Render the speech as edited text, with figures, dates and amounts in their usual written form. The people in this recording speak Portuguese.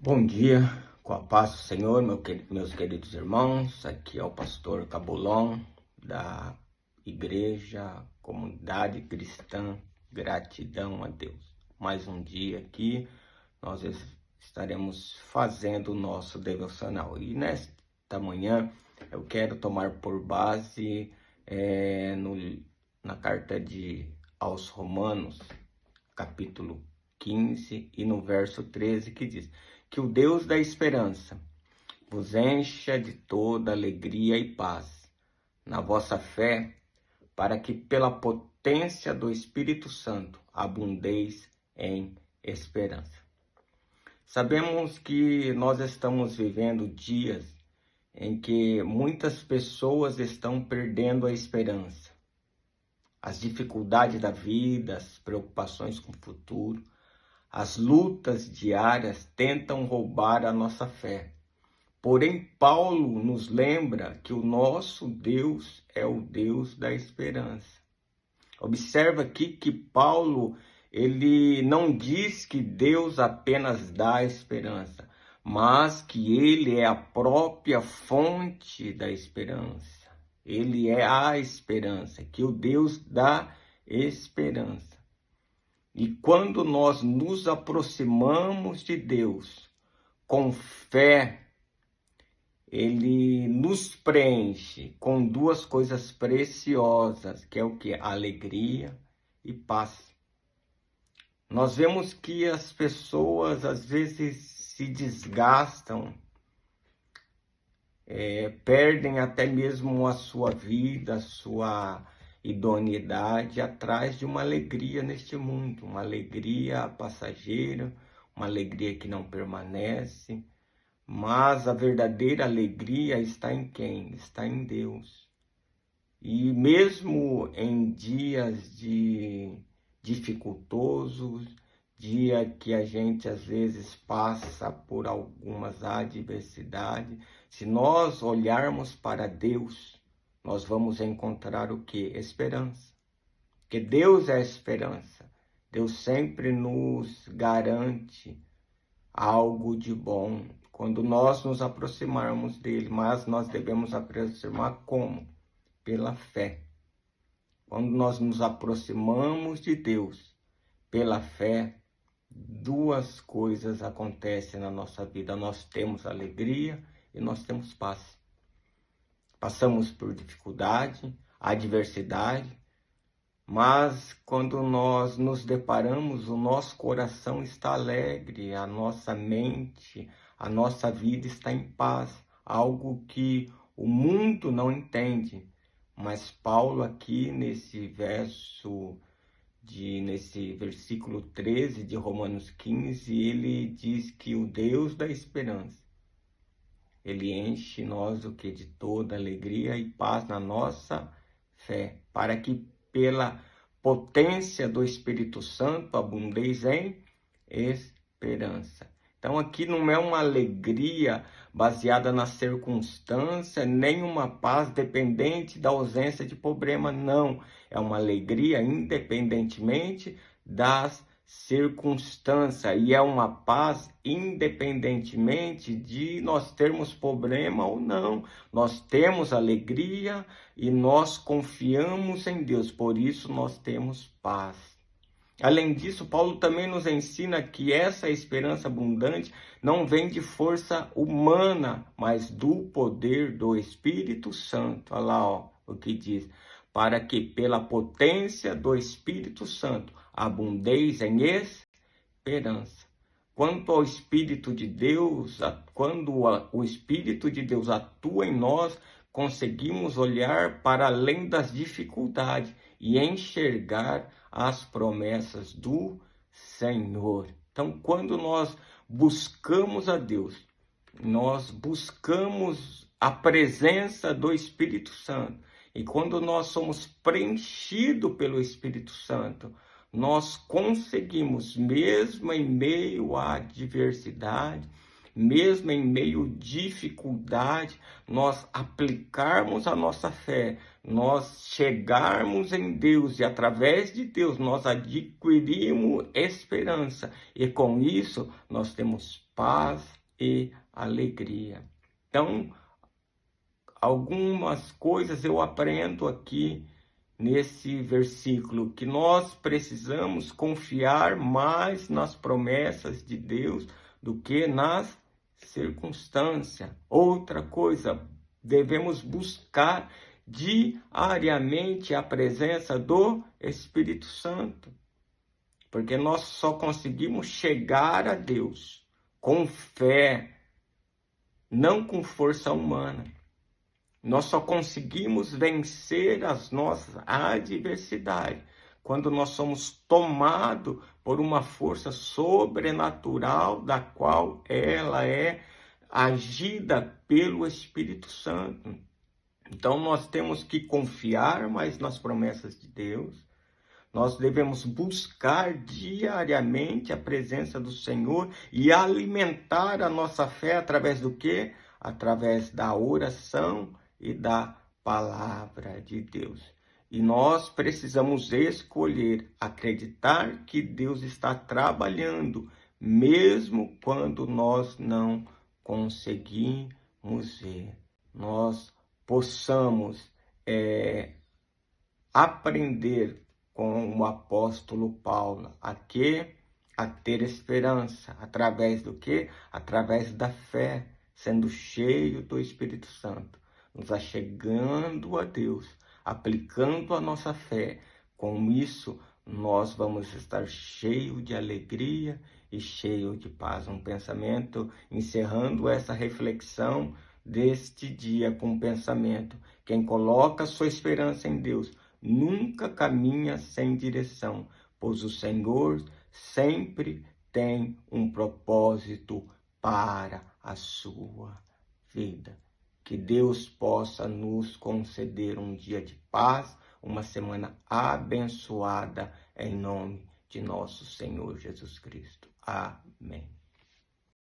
Bom dia, com a paz do Senhor, meus queridos irmãos. Aqui é o pastor Cabulon, da Igreja Comunidade Cristã Gratidão a Deus. Mais um dia aqui, nós estaremos fazendo o nosso devocional. E nesta manhã, eu quero tomar por base na carta aos Romanos, capítulo 15 e no verso 13, que diz: que o Deus da esperança vos encha de toda alegria e paz na vossa fé, para que pela potência do Espírito Santo abundeis em esperança. Sabemos que nós estamos vivendo dias em que muitas pessoas estão perdendo a esperança. As dificuldades da vida, as preocupações com o futuro, as lutas diárias tentam roubar a nossa fé. Porém, Paulo nos lembra que o nosso Deus é o Deus da esperança. Observa aqui que Paulo, ele não diz que Deus apenas dá esperança, mas que ele é a própria fonte da esperança. Ele é a esperança, que o Deus dá esperança. E quando nós nos aproximamos de Deus com fé, Ele nos preenche com duas coisas preciosas, que é o que? Alegria e paz. Nós vemos que as pessoas às vezes se desgastam, perdem até mesmo a sua vida, a sua idoneidade atrás de uma alegria neste mundo, uma alegria passageira, uma alegria que não permanece, mas a verdadeira alegria está em quem? Está em Deus. E mesmo em dias dificultosos, dia que a gente às vezes passa por algumas adversidades, se nós olharmos para Deus, nós vamos encontrar o que? Esperança. Porque Deus é a esperança. Deus sempre nos garante algo de bom quando nós nos aproximarmos dele. Mas nós devemos aproximar como? Pela fé. Quando nós nos aproximamos de Deus pela fé, duas coisas acontecem na nossa vida. Nós temos alegria e nós temos paz. Passamos por dificuldade, adversidade, mas quando nós nos deparamos, o nosso coração está alegre, a nossa mente, a nossa vida está em paz, algo que o mundo não entende. Mas Paulo aqui nesse versículo 13 de Romanos 15, ele diz que o Deus da esperança, ele enche nós o que? De toda alegria e paz na nossa fé, para que pela potência do Espírito Santo abundeis em esperança. Então aqui não é uma alegria baseada na circunstância, nem uma paz dependente da ausência de problema, não. É uma alegria independentemente das circunstância, e é uma paz independentemente de nós termos problema ou não. Nós temos alegria e nós confiamos em Deus, por isso nós temos paz. Além disso, Paulo também nos ensina que essa esperança abundante não vem de força humana, mas do poder do Espírito Santo. Olha lá, ó, o que diz: para que pela potência do Espírito Santo abundeis em esperança. Quanto ao Espírito de Deus, quando o Espírito de Deus atua em nós, conseguimos olhar para além das dificuldades e enxergar as promessas do Senhor. Então, quando nós buscamos a Deus, nós buscamos a presença do Espírito Santo. E quando nós somos preenchidos pelo Espírito Santo, nós conseguimos, mesmo em meio à adversidade, mesmo em meio à dificuldade, nós aplicarmos a nossa fé, nós chegarmos em Deus e através de Deus nós adquirimos esperança. E com isso nós temos paz, e alegria. Então, algumas coisas eu aprendo aqui nesse versículo, que nós precisamos confiar mais nas promessas de Deus do que nas circunstâncias. Outra coisa, devemos buscar diariamente a presença do Espírito Santo, porque nós só conseguimos chegar a Deus com fé, não com força humana. Nós só conseguimos vencer as nossas adversidades quando nós somos tomados por uma força sobrenatural, da qual ela é agida pelo Espírito Santo. Então nós temos que confiar mais nas promessas de Deus. Nós devemos buscar diariamente a presença do Senhor e alimentar a nossa fé através do quê? Através da oração e da palavra de Deus. E nós precisamos escolher acreditar que Deus está trabalhando, mesmo quando nós não conseguimos ver. Nós possamos aprender com o apóstolo Paulo a ter esperança, através do quê? Através da fé, sendo cheio do Espírito Santo, nos achegando a Deus, aplicando a nossa fé. Com isso, nós vamos estar cheio de alegria e cheio de paz. Um pensamento, encerrando essa reflexão deste dia com um pensamento: quem coloca sua esperança em Deus nunca caminha sem direção, pois o Senhor sempre tem um propósito para a sua vida. Que Deus possa nos conceder um dia de paz, uma semana abençoada, em nome de nosso Senhor Jesus Cristo. Amém.